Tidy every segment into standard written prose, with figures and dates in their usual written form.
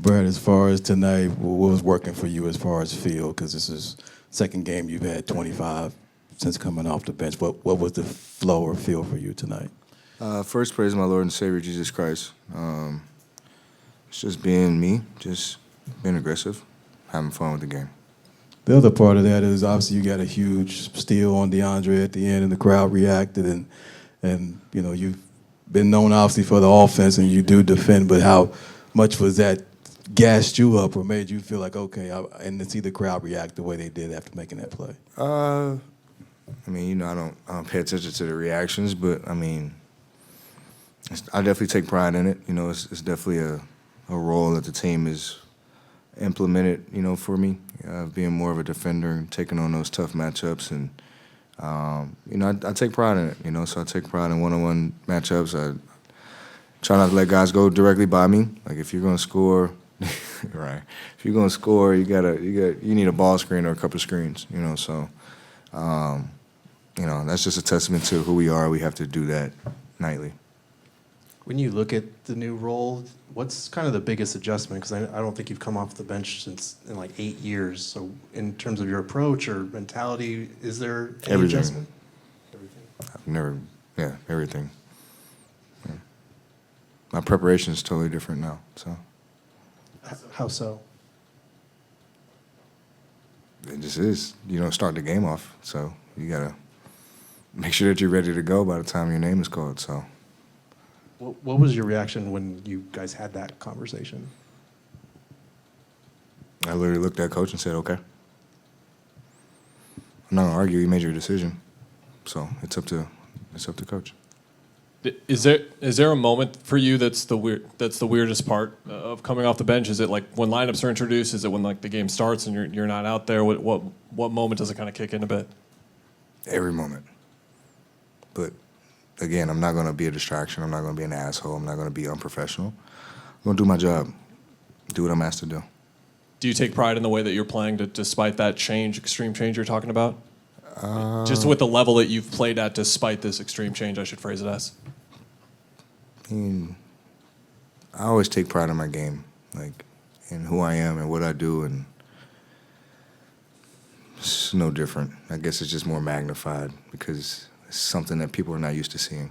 Brad, as far as tonight, what was working for you as far as feel? Because this is second game you've had 25 since coming off the bench. What was the flow or feel for you tonight? First, praise my Lord and Savior Jesus Christ. It's just being me, just being aggressive, having fun with the game. The other part of that is obviously you got a huge steal on DeAndre at the end, and the crowd reacted, and you know you've been known obviously for the offense, and you do defend. But how much was that gassed you up or made you feel like and to see the crowd react the way they did after making that play? I mean, you know, I don't pay attention to the reactions, but I mean, I definitely take pride in it. You know, it's definitely a role that the team is implemented, you know, for me, being more of a defender and taking on those tough matchups. And, you know, I take pride in it, you know, so I take pride in one-on-one matchups. I try not to let guys go directly by me. Like, if you're going to score, right, if you're going to score, you need a ball screen or a couple of screens, you know, so, you know, that's just a testament to who we are. We have to do that nightly. When you look at the new role, what's kind of the biggest adjustment? Because I don't think you've come off the bench in like 8 years. So in terms of your approach or mentality, is there any Everything. adjustment? Everything. Everything. Yeah. My preparation is totally different now, so. How so? It just is. You don't start the game off, so you got to make sure that you're ready to go by the time your name is called, so. What was your reaction when you guys had that conversation? I literally looked at coach and said, okay. I'm not going to argue. You made your decision, so it's up to coach. Is there a moment for you that's the weirdest part of coming off the bench? Is it like when lineups are introduced? Is it when like the game starts and you're not out there? What moment does it kind of kick in a bit? Every moment. But again, I'm not going to be a distraction. I'm not going to be an asshole. I'm not going to be unprofessional. I'm going to do my job, do what I'm asked to do. Do you take pride in the way that you're playing despite that extreme change you're talking about? Just with the level that you've played at despite this extreme change, I should phrase it as. I mean, I always take pride in my game, like in who I am and what I do, and it's no different. I guess it's just more magnified because it's something that people are not used to seeing.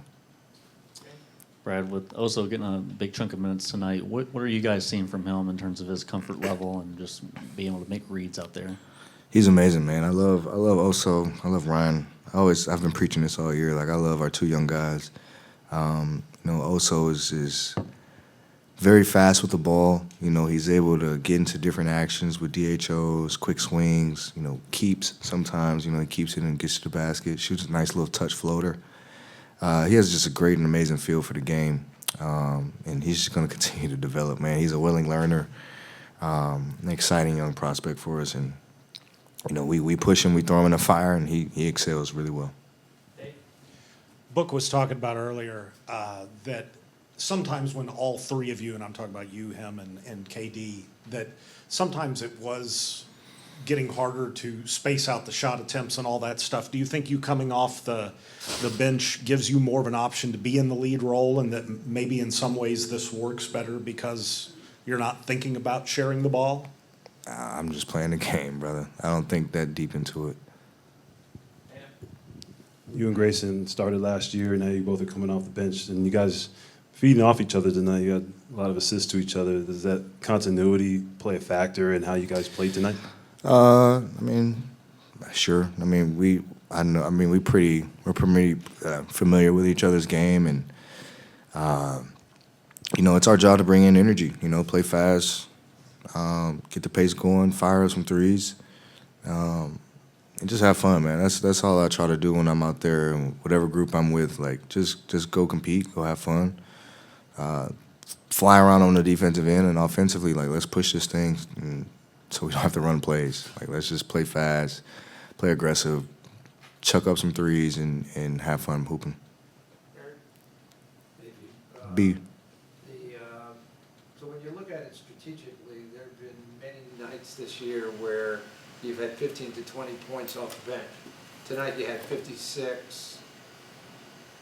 Brad, with Oso getting a big chunk of minutes tonight, what are you guys seeing from him in terms of his comfort level and just being able to make reads out there? He's amazing, man. I love Oso. I love Ryan. I've been preaching this all year. Like, I love our two young guys. You know, Oso is very fast with the ball. You know, he's able to get into different actions with DHOs, quick swings, you know, keeps sometimes. You know, he keeps it and gets to the basket, shoots a nice little touch floater. He has just a great and amazing feel for the game, and he's just going to continue to develop, man. He's a willing learner, an exciting young prospect for us, and you know, we push him, we throw him in the fire, and he excels really well. Book was talking about earlier that sometimes when all three of you, and I'm talking about you, him, and KD, that sometimes it was getting harder to space out the shot attempts and all that stuff. Do you think you coming off the bench gives you more of an option to be in the lead role, and that maybe in some ways this works better because you're not thinking about sharing the ball? I'm just playing the game, brother. I don't think that deep into it. You and Grayson started last year, and now you both are coming off the bench, and you guys feeding off each other tonight. You had a lot of assists to each other. Does that continuity play a factor in how you guys played tonight? I mean, sure. I mean, we're pretty familiar with each other's game, and you know, it's our job to bring in energy. You know, play fast, get the pace going, fire up some threes, and just have fun, man. That's all I try to do when I'm out there, and whatever group I'm with. Like, just go compete, go have fun, fly around on the defensive end, and offensively, like, let's push this thing. So we don't have to run plays. Like, let's just play fast, play aggressive, chuck up some threes, and have fun hooping. B. So when you look at it strategically, there have been many nights this year where you've had 15 to 20 points off the bench. Tonight you had 56,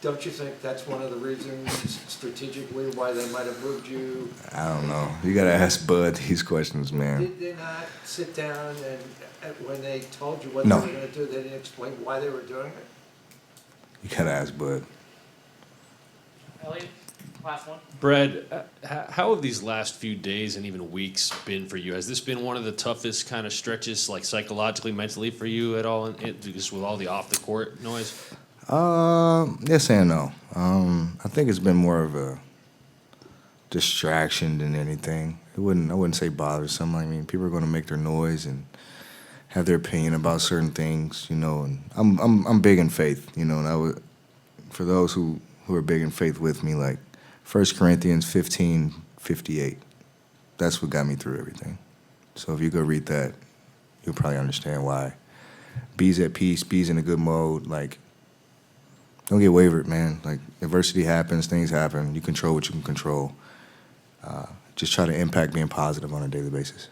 Don't you think that's one of the reasons strategically why they might have moved you? I don't know. You gotta ask Bud these questions, man. Did they not sit down and when they told you what No. they were going to do, they didn't explain why they were doing it? You gotta ask Bud. Elliot, last one. Brad, how have these last few days and even weeks been for you? Has this been one of the toughest kind of stretches, like psychologically, mentally for you at all, just with all the off the court noise? Yes and no. I think it's been more of a distraction than anything. I wouldn't say bothersome. I mean, people are going to make their noise and have their opinion about certain things, you know. And I'm big in faith, you know. And for those who are big in faith with me, like 1 Corinthians 15:58. That's what got me through everything. So if you go read that, you'll probably understand why. Be's at peace. Be's in a good mode. Like, don't get wavered, man. Like, adversity happens, things happen. You control what you can control. Just try to impact being positive on a daily basis.